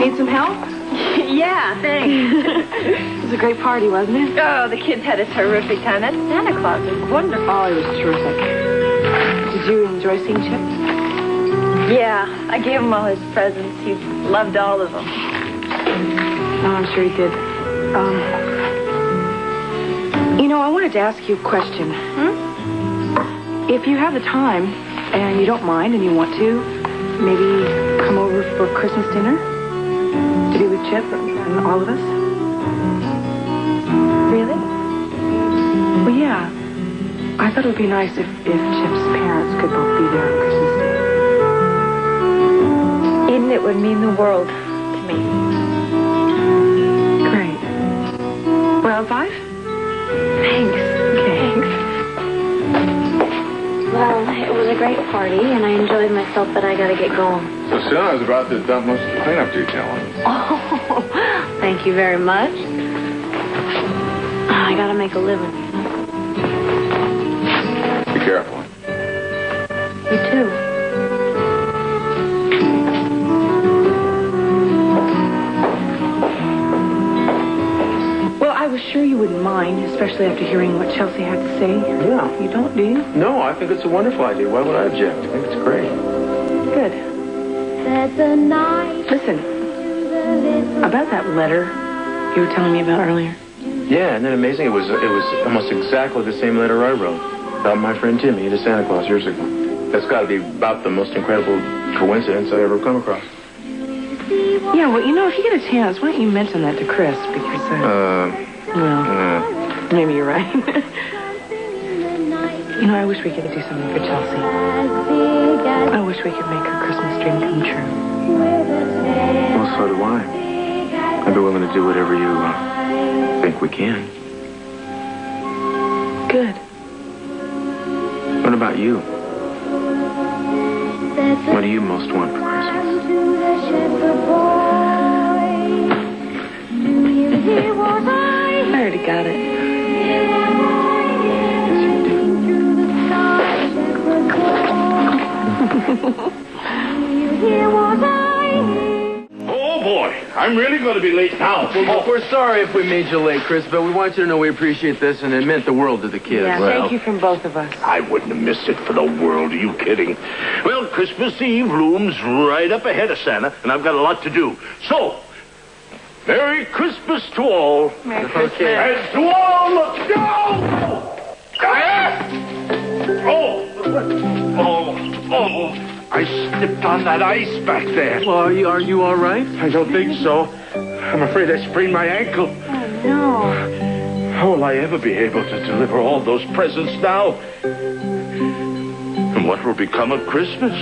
Need some help? Yeah, thanks. It was a great party, wasn't it? Oh, the kids had a terrific time. That Santa Claus was wonderful. Oh, he was terrific. Did you enjoy seeing Chip? Yeah, I gave him all his presents. He loved all of them. Oh, I'm sure he did. You know, I wanted to ask you a question. If you have the time, and you don't mind, and you want to, maybe come over for Christmas dinner? To be with Chip and all of us? Really? Well, yeah. I thought it would be nice if Chip's parents could both be there on Christmas Day. Eden, it would mean the world to me. Great. Well, 5? Thanks. Okay. Thanks. Well, it was a great party, and I enjoyed myself, but I gotta get going. So soon I was about to dump most of the cleanup detail on you. Oh, thank you very much. I gotta make a living. Be careful. You too. Well, I was sure you wouldn't mind, especially after hearing what Chelsea had to say. Yeah. You don't, do you? No, I think it's a wonderful idea. Why would I object? I think it's great. Good. Listen, about that letter you were telling me about earlier. Yeah, isn't it amazing? It was almost exactly the same letter I wrote about my friend Timmy to Santa Claus years ago. That's got to be about the most incredible coincidence I ever come across. Yeah, well, you know, if you get a chance, why don't you mention that to Chris? Because, maybe you're right. You know, I wish we could do something for Chelsea. I wish we could make her Christmas dream come true. Well, so do I. I'd be willing to do whatever you think we can. Good. What about you? What do you most want for Christmas? I already got it. Oh, boy. I'm really going to be late now. Well, we're sorry if we made you late, Chris, but we want you to know we appreciate this, and it meant the world to the kids. Yeah, thank you from both of us. I wouldn't have missed it for the world. Are you kidding? Well, Christmas Eve looms right up ahead of Santa, and I've got a lot to do. So, Merry Christmas to all. Merry Christmas. And to all, let's go! Oh, I slipped on that ice back there. Well, are you all right? I don't think so. I'm afraid I sprained my ankle. Oh, no. How will I ever be able to deliver all those presents now? And what will become of Christmas?